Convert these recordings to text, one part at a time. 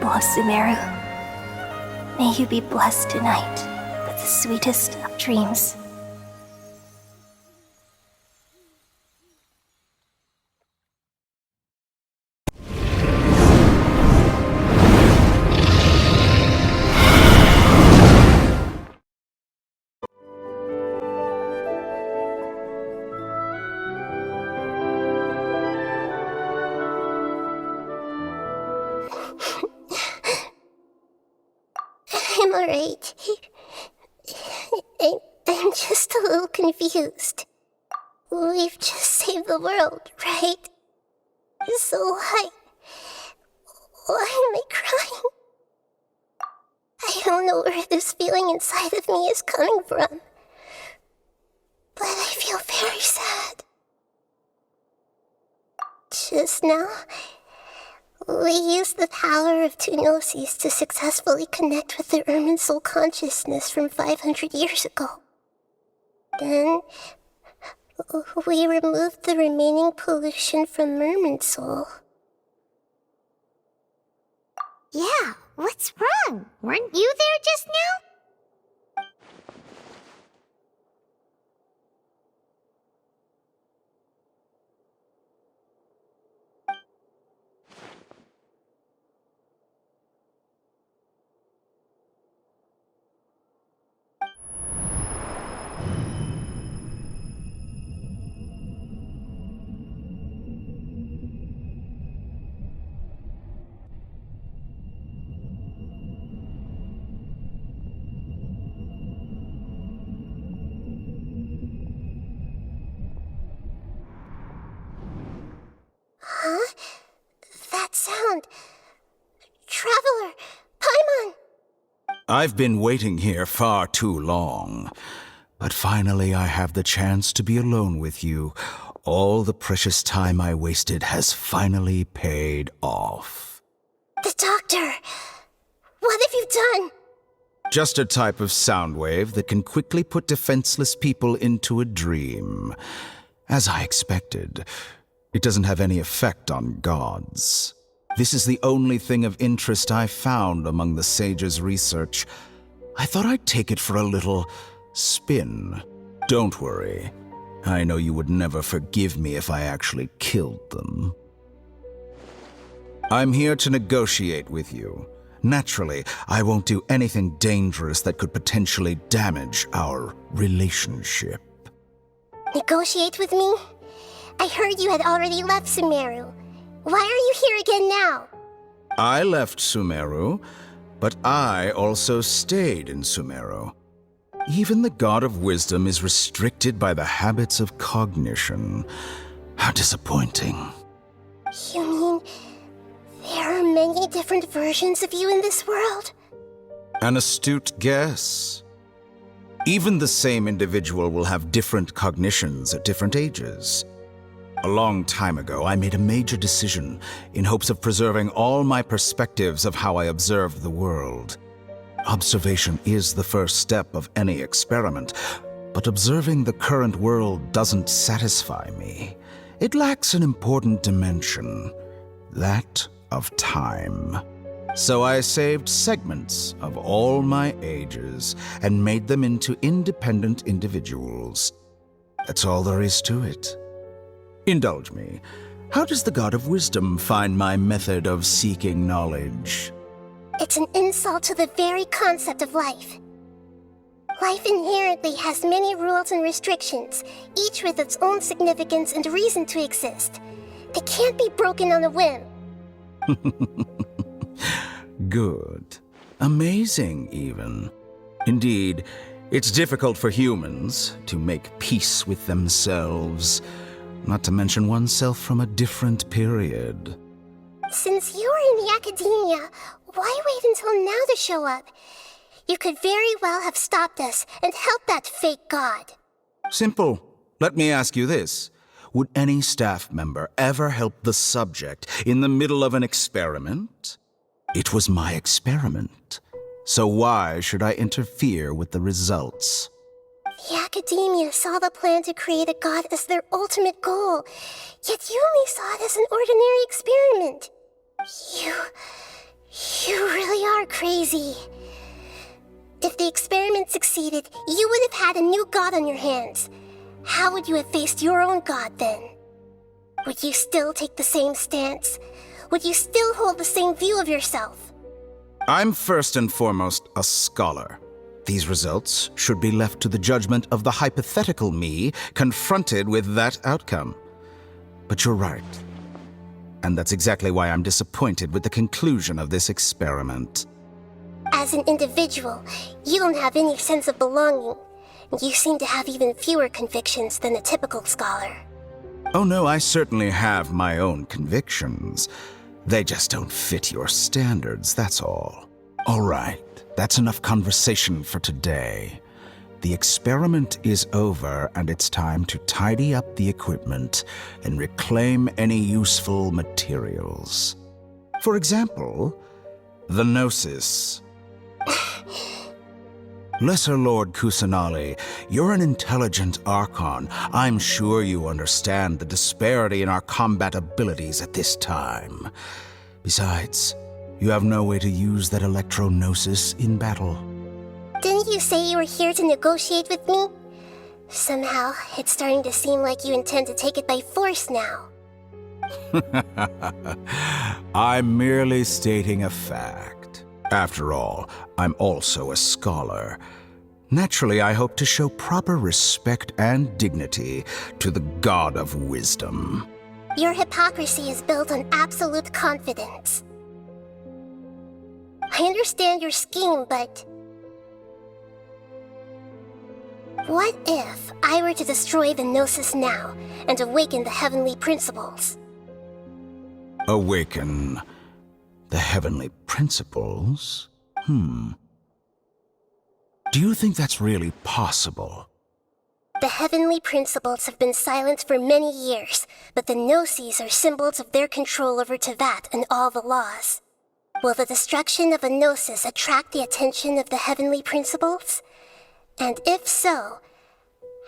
people of Sumeru. May you be blessed tonight with the sweetest of dreams. I'm alright. I'm just a little confused. We've just saved the world, right? So why am I crying? I don't know where this feeling inside of me is coming from, but I feel very sad. Just now, we used the power of two gnosis to successfully connect with the Ermin soul consciousness from 500 years ago. Then, we removed the remaining pollution from Ermin soul. Yeah, what's wrong? Weren't you there just now? Huh? That sound. Traveler! Paimon! I've been waiting here far too long. But finally I have the chance to be alone with you. All the precious time I wasted has finally paid off. The doctor! What have you done? Just a type of sound wave that can quickly put defenseless people into a dream. As I expected, it doesn't have any effect on gods. This is the only thing of interest I found among the sage's research. I thought I'd take it for a little spin. Don't worry. I know you would never forgive me if I actually killed them. I'm here to negotiate with you. Naturally, I won't do anything dangerous that could potentially damage our relationship. Negotiate with me? I heard you had already left Sumeru. Why are you here again now? I left Sumeru, but I also stayed in Sumeru. Even the God of Wisdom is restricted by the habits of cognition. How disappointing. You mean there are many different versions of you in this world? An astute guess. Even the same individual will have different cognitions at different ages. A long time ago, I made a major decision in hopes of preserving all my perspectives of how I observed the world. Observation is the first step of any experiment, but observing the current world doesn't satisfy me. It lacks an important dimension, that of time. So I saved segments of all my ages and made them into independent individuals. That's all there is to it. Indulge me. How does the God of Wisdom find my method of seeking knowledge? It's an insult to the very concept of life. Life inherently has many rules and restrictions, each with its own significance and reason to exist. They can't be broken on a whim. Good. Amazing, even. Indeed, it's difficult for humans to make peace with themselves, not to mention oneself from a different period. Since you were in the academia, why wait until now to show up? You could very well have stopped us and helped that fake god. Simple. Let me ask you this. Would any staff member ever help the subject in the middle of an experiment? It was my experiment. So why should I interfere with the results? The academia saw the plan to create a god as their ultimate goal, yet you only saw it as an ordinary experiment. You are crazy. If the experiment succeeded, you would have had a new god on your hands. How would you have faced your own god then? Would you still take the same stance? Would you still hold the same view of yourself? I'm first and foremost a scholar. These results should be left to the judgment of the hypothetical me confronted with that outcome. But you're right. And that's exactly why I'm disappointed with the conclusion of this experiment. As an individual, you don't have any sense of belonging. You seem to have even fewer convictions than a typical scholar. Oh no, I certainly have my own convictions. They just don't fit your standards, that's all. All right, that's enough conversation for today. The experiment is over, and it's time to tidy up the equipment and reclaim any useful materials. For example, the Gnosis. Lesser Lord Kusanali, you're an intelligent Archon. I'm sure you understand the disparity in our combat abilities at this time. Besides, you have no way to use that Electro-Gnosis in battle. Didn't you say you were here to negotiate with me? Somehow, it's starting to seem like you intend to take it by force now. I'm merely stating a fact. After all, I'm also a scholar. Naturally, I hope to show proper respect and dignity to the God of Wisdom. Your hypocrisy is built on absolute confidence. I understand your scheme, but... what if I were to destroy the Gnosis now and awaken the heavenly principles? Awaken the heavenly principles? Do you think that's really possible? The heavenly principles have been silent for many years, but the Gnosis are symbols of their control over Teyvat and all the laws. Will the destruction of a Gnosis attract the attention of the heavenly principles? And if so,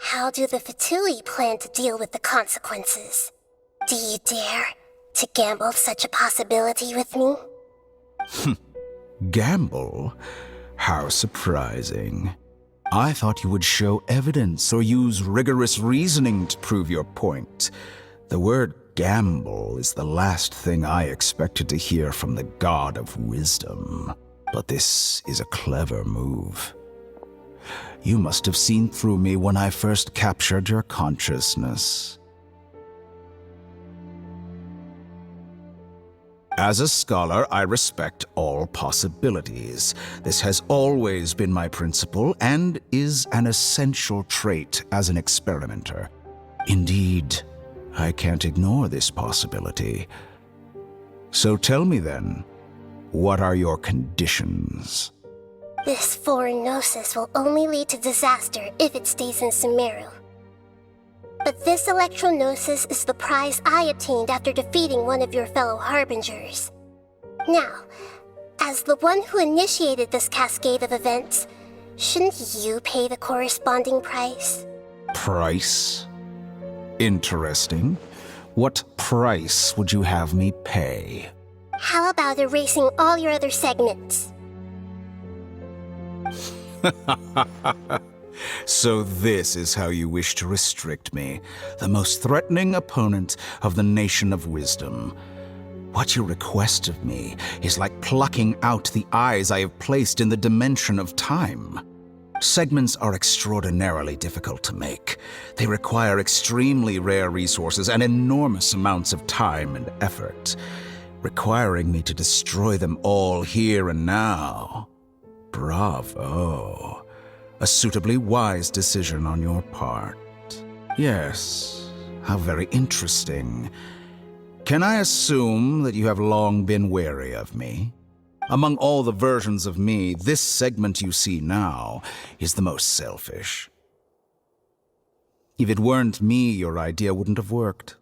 how do the Fatui plan to deal with the consequences? Do you dare to gamble such a possibility with me? Gamble? How surprising. I thought you would show evidence or use rigorous reasoning to prove your point. The word gamble is the last thing I expected to hear from the God of Wisdom. But this is a clever move. You must have seen through me when I first captured your consciousness. As a scholar, I respect all possibilities. This has always been my principle and is an essential trait as an experimenter. Indeed, I can't ignore this possibility. So tell me then, what are your conditions? This foreign Gnosis will only lead to disaster if it stays in Sumeru. But this Electro-Gnosis is the prize I obtained after defeating one of your fellow Harbingers. Now, as the one who initiated this cascade of events, shouldn't you pay the corresponding price? Price? Interesting. What price would you have me pay? How about erasing all your other segments? So this is how you wish to restrict me, the most threatening opponent of the Nation of Wisdom. What you request of me is like plucking out the eyes I have placed in the dimension of time. Segments are extraordinarily difficult to make. They require extremely rare resources and enormous amounts of time and effort, requiring me to destroy them all here and now. Bravo. A suitably wise decision on your part. Yes, how very interesting. Can I assume that you have long been wary of me? Among all the versions of me, this segment you see now is the most selfish. If it weren't me, your idea wouldn't have worked.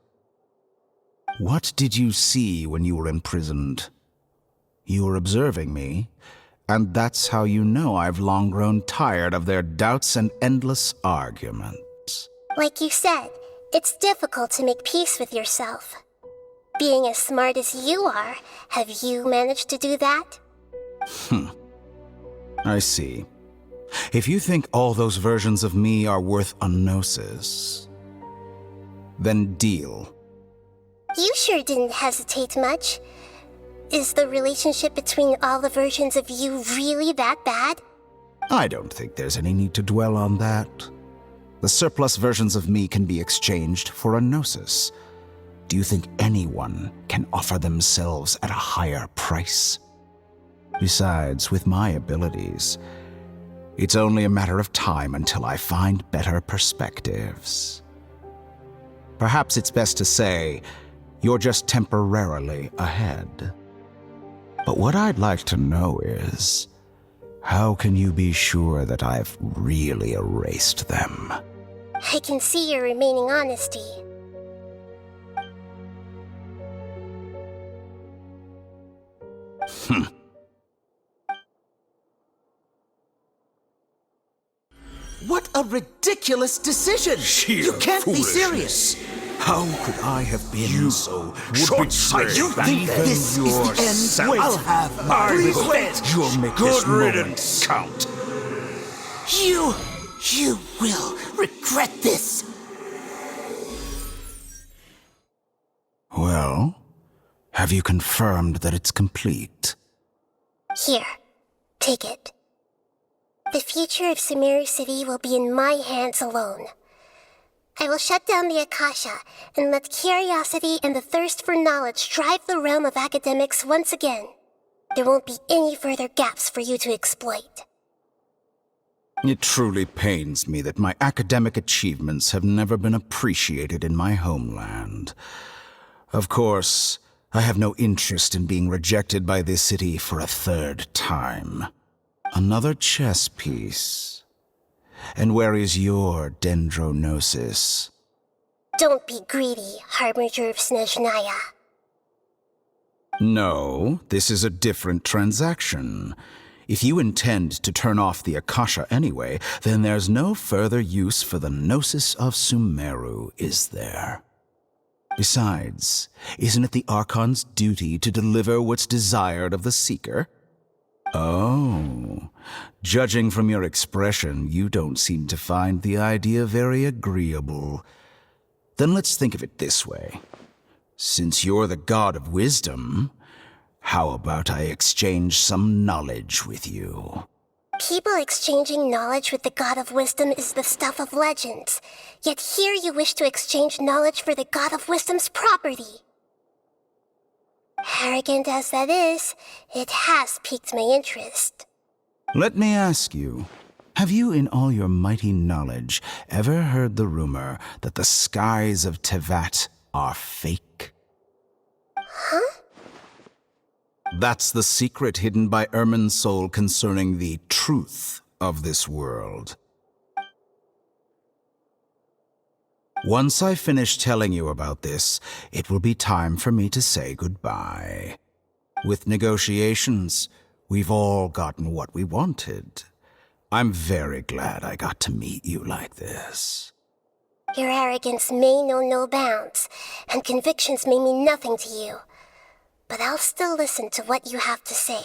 What did you see when you were imprisoned? You were observing me, and that's how you know I've long grown tired of their doubts and endless arguments. Like you said, it's difficult to make peace with yourself. Being as smart as you are, have you managed to do that? I see. If you think all those versions of me are worth a gnosis, then deal. You sure didn't hesitate much. Is the relationship between all the versions of you really that bad? I don't think there's any need to dwell on that. The surplus versions of me can be exchanged for a gnosis. Do you think anyone can offer themselves at a higher price? Besides, with my abilities, it's only a matter of time until I find better perspectives. Perhaps it's best to say you're just temporarily ahead. But what I'd like to know is, how can you be sure that I've really erased them? I can see your remaining honesty. What a ridiculous decision! You can't be serious! How could I have been so short-sighted? You think this is the end? Wait. I'll have my revenge! You'll make this moment count. You will regret this! Well, have you confirmed that it's complete? Here, take it. The future of Sumeru City will be in my hands alone. I will shut down the Akasha and let curiosity and the thirst for knowledge drive the realm of academics once again. There won't be any further gaps for you to exploit. It truly pains me that my academic achievements have never been appreciated in my homeland. Of course, I have no interest in being rejected by this city for a third time. Another chess piece. And where is your dendronosis? Don't be greedy, Harbinger of Snezhnaya. No, this is a different transaction. If you intend to turn off the Akasha anyway, then there's no further use for the Gnosis of Sumeru, is there? Besides, isn't it the Archon's duty to deliver what's desired of the Seeker? Oh, judging from your expression, you don't seem to find the idea very agreeable. Then let's think of it this way. Since you're the god of wisdom, how about I exchange some knowledge with you? People exchanging knowledge with the God of Wisdom is the stuff of legends. Yet here you wish to exchange knowledge for the God of Wisdom's property. Arrogant as that is, it has piqued my interest. Let me ask you, have you in all your mighty knowledge ever heard the rumor that the skies of Tevat are fake? Huh? That's the secret hidden by Irminsul concerning the truth of this world. Once I finish telling you about this, it will be time for me to say goodbye. With negotiations, we've all gotten what we wanted. I'm very glad I got to meet you like this. Your arrogance may know no bounds, and convictions may mean nothing to you. But I'll still listen to what you have to say.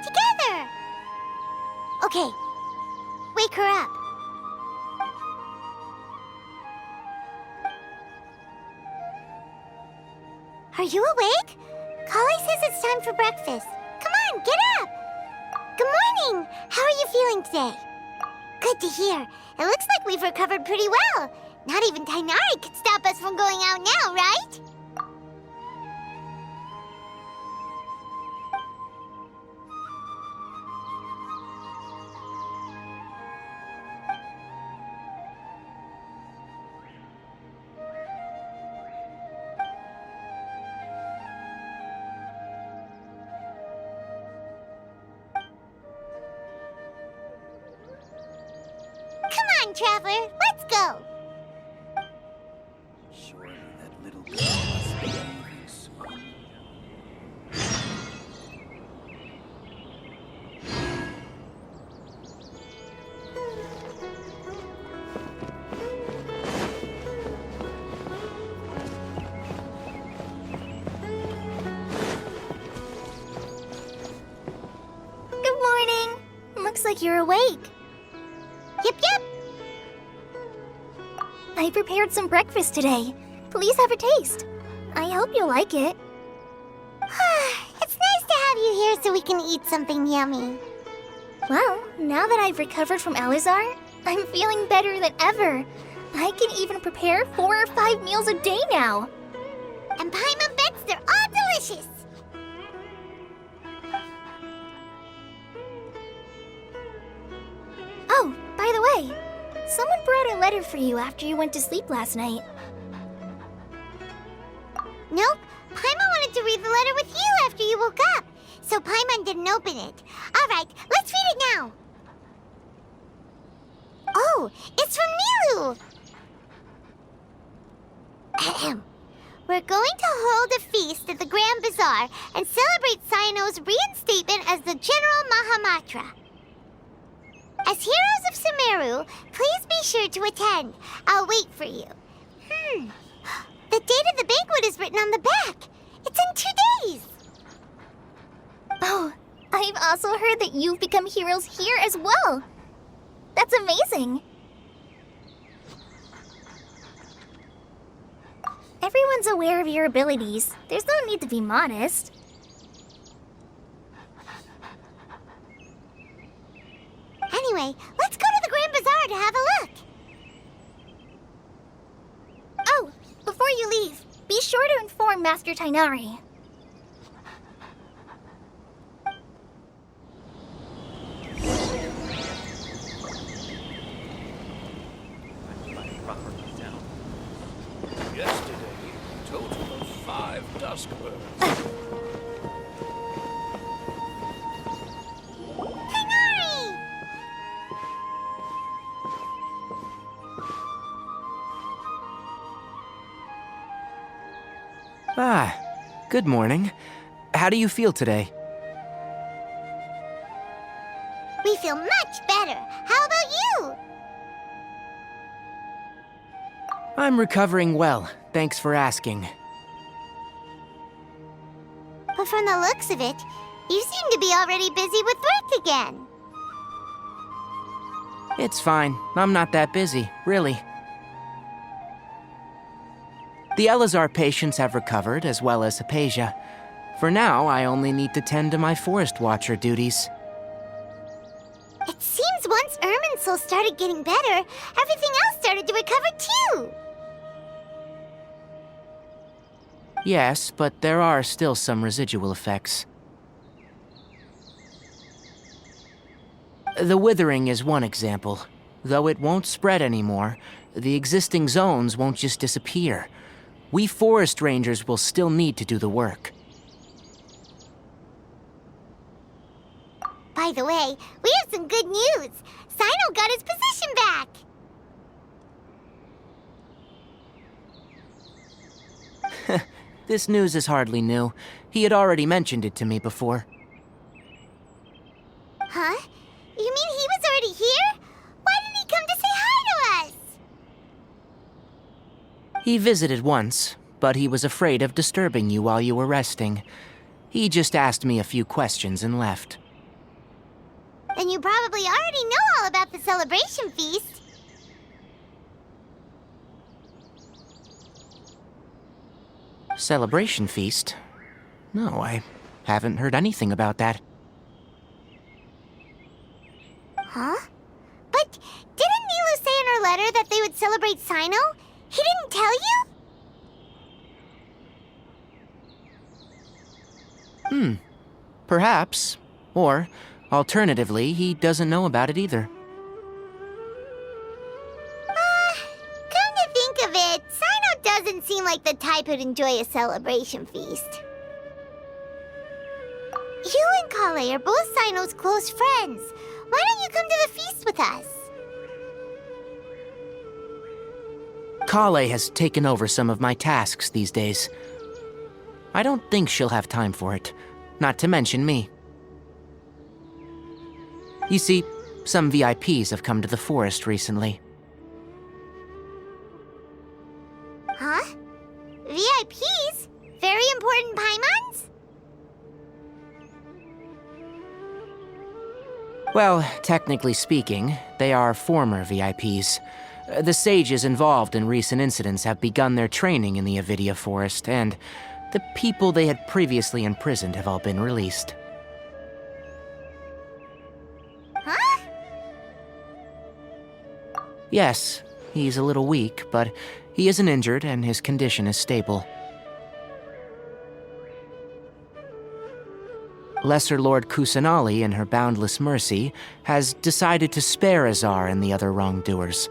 Together! Okay, wake her up. Are you awake? Collie says it's time for breakfast. Come on, get up! Good morning! How are you feeling today? Good to hear. It looks like we've recovered pretty well. Not even Tighnari could stop us from going out now, right? traveler. Let's go. Surely that little girl must be leaving soon. Good morning. Looks like you're awake. Yep. I prepared some breakfast today. Please have a taste. I hope you'll like it. It's nice to have you here so we can eat something yummy. Well, now that I've recovered from Elazar, I'm feeling better than ever. I can even prepare 4 or 5 meals a day now. And Paimon bets they're all delicious. Oh, by the way, someone brought a letter for you after you went to sleep last night. Nope, Paimon wanted to read the letter with you after you woke up, so Paimon didn't open it. All right, let's read it now. Oh, it's from Nilu. Ahem. We're going to hold a feast at the Grand Bazaar and celebrate Cyno's reinstatement as the General Mahamatra. As heroes of Sumeru, please be sure to attend. I'll wait for you. The date of the banquet is written on the back. It's in 2 days. Oh, I've also heard that you've become heroes here as well. That's amazing. Everyone's aware of your abilities. There's no need to be modest. Anyway, let's go to the Grand Bazaar to have a look. Oh, before you leave, be sure to inform Master Tighnari. Yesterday, a total of 5 dusk birds. Tighnari! Ah, good morning. How do you feel today? We feel much better. How about you? I'm recovering well, thanks for asking. But from the looks of it, you seem to be already busy with work again. It's fine, I'm not that busy, really. The Elazar patients have recovered, as well as Hypatia. For now, I only need to tend to my Forest Watcher duties. It seems once Irminsul started getting better, everything else started to recover too. Yes, but there are still some residual effects. The withering is one example. Though it won't spread anymore, the existing zones won't just disappear. We forest rangers will still need to do the work. By the way, we have some good news. Cyno got his position back. This news is hardly new. He had already mentioned it to me before. Huh? You mean he was already here? Why didn't he come to say hi to us? He visited once, but he was afraid of disturbing you while you were resting. He just asked me a few questions and left. Then you probably already know all about the celebration feast. Celebration feast? No, I haven't heard anything about that. Huh? But didn't Nilu say in her letter that they would celebrate Cyno? He didn't tell you? Perhaps. Or, alternatively, he doesn't know about it either. Come to think of it, Cyno doesn't seem like the type who'd enjoy a celebration feast. You and Collie are both Cyno's close friends. Why don't you come to the feast with us? Collie has taken over some of my tasks these days. I don't think she'll have time for it, not to mention me. You see, some VIPs have come to the forest recently. Huh? VIPs? Very important Paimons? Well, technically speaking, they are former VIPs. The sages involved in recent incidents have begun their training in the Avidia Forest, and the people they had previously imprisoned have all been released. Huh? Yes, he's a little weak, but he isn't injured and his condition is stable. Lesser Lord Kusanali, in her boundless mercy, has decided to spare Azar and the other wrongdoers.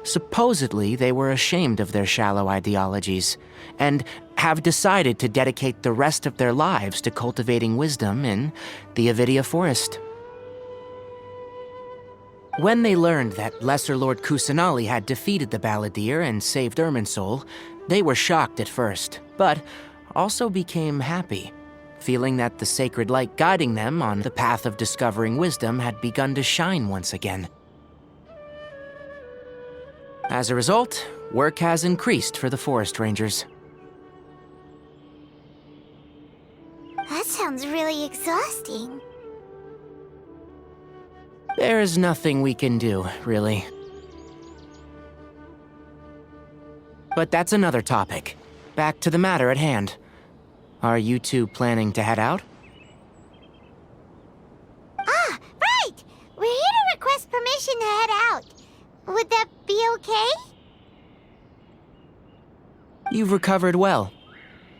Supposedly, they were ashamed of their shallow ideologies, and have decided to dedicate the rest of their lives to cultivating wisdom in the Avidia Forest. When they learned that Lesser Lord Kusanali had defeated the Balladeer and saved Irminsul, they were shocked at first, but also became happy, feeling that the sacred light guiding them on the path of discovering wisdom had begun to shine once again. As a result, work has increased for the forest rangers. That sounds really exhausting. There's nothing we can do, really. But that's another topic. Back to the matter at hand. Are you two planning to head out? Ah, right! We're here to request permission to head out. Would that be okay? You've recovered well.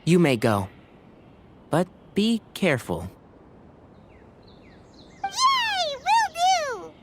You may go. But be careful. Yay! Will do!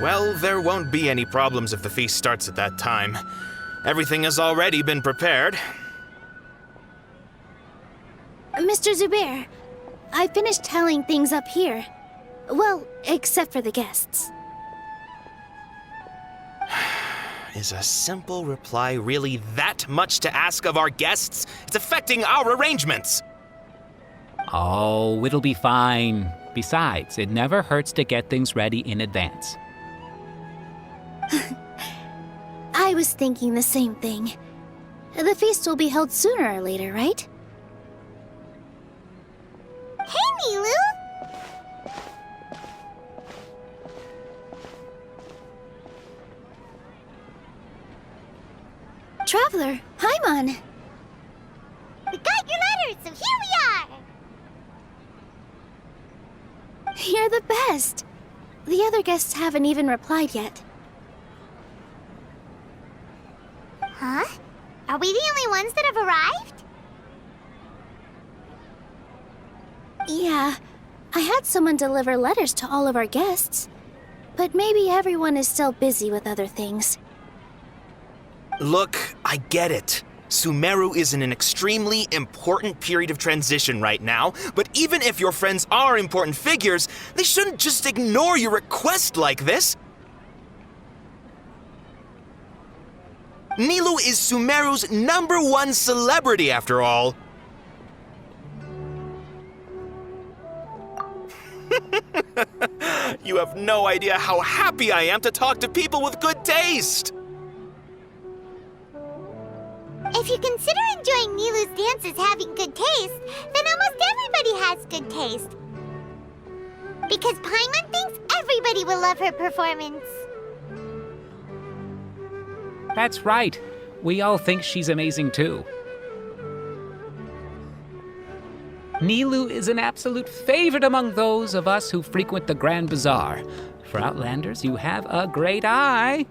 Well, there won't be any problems if the feast starts at that time. Everything has already been prepared. Mr. Zubair, I finished tallying things up here. Well, except for the guests. Is a simple reply really that much to ask of our guests? It's affecting our arrangements! Oh, it'll be fine. Besides, it never hurts to get things ready in advance. I was thinking the same thing. The feast will be held sooner or later, right? Hey, Milu! Traveler, Paimon! We got your letters, so here we are! You're the best. The other guests haven't even replied yet. Huh? Are we the only ones that have arrived? Yeah, I had someone deliver letters to all of our guests. But maybe everyone is still busy with other things. Look, I get it. Sumeru is in an extremely important period of transition right now, but even if your friends are important figures, they shouldn't just ignore your request like this. Nilou is Sumeru's #1 celebrity, after all. You have no idea how happy I am to talk to people with good taste. If you consider enjoying Nilou's dances having good taste, then almost everybody has good taste. Because Paimon thinks everybody will love her performance. That's right. We all think she's amazing too. Nilou is an absolute favorite among those of us who frequent the Grand Bazaar. For Outlanders, you have a great eye.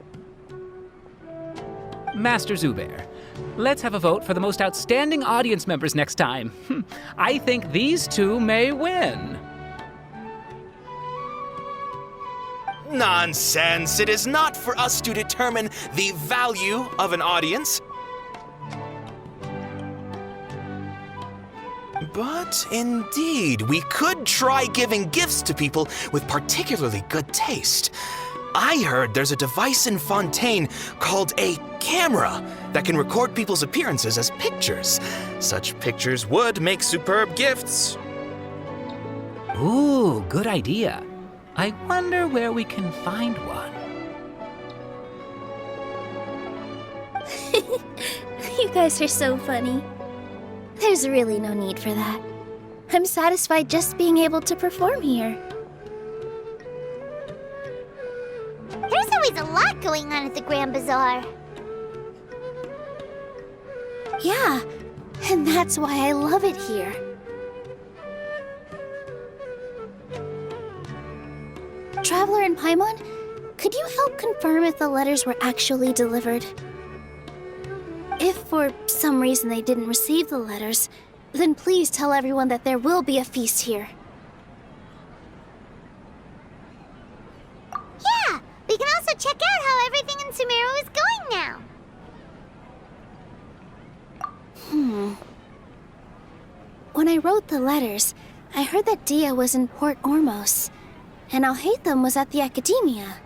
Master Zubair, let's have a vote for the most outstanding audience members next time. I think these two may win. Nonsense! It is not for us to determine the value of an audience. But indeed, we could try giving gifts to people with particularly good taste. I heard there's a device in Fontaine called a camera that can record people's appearances as pictures. Such pictures would make superb gifts. Ooh, good idea. I wonder where we can find one. You guys are so funny. There's really no need for that. I'm satisfied just being able to perform here. There's always a lot going on at the Grand Bazaar. Yeah, and that's why I love it here. Traveler and Paimon, could you help confirm if the letters were actually delivered? If for some reason they didn't receive the letters, then please tell everyone that there will be a feast here. Yeah, we can also check out how everything in Sumeru is going now. When I wrote the letters, I heard that Dia was in Port Ormos, and Alhaitham was at the Academia.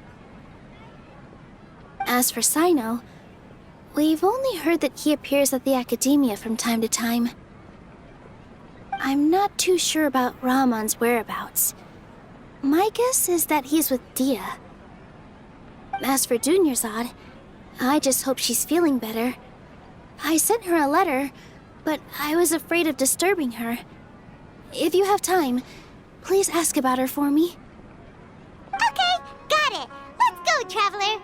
As for Sino, we've only heard that he appears at the Academia from time to time. I'm not too sure about Ramon's whereabouts. My guess is that he's with Dia. As for Dunyarzad, I just hope she's feeling better. I sent her a letter, but I was afraid of disturbing her. If you have time, please ask about her for me. Okay, got it. Let's go, Traveler.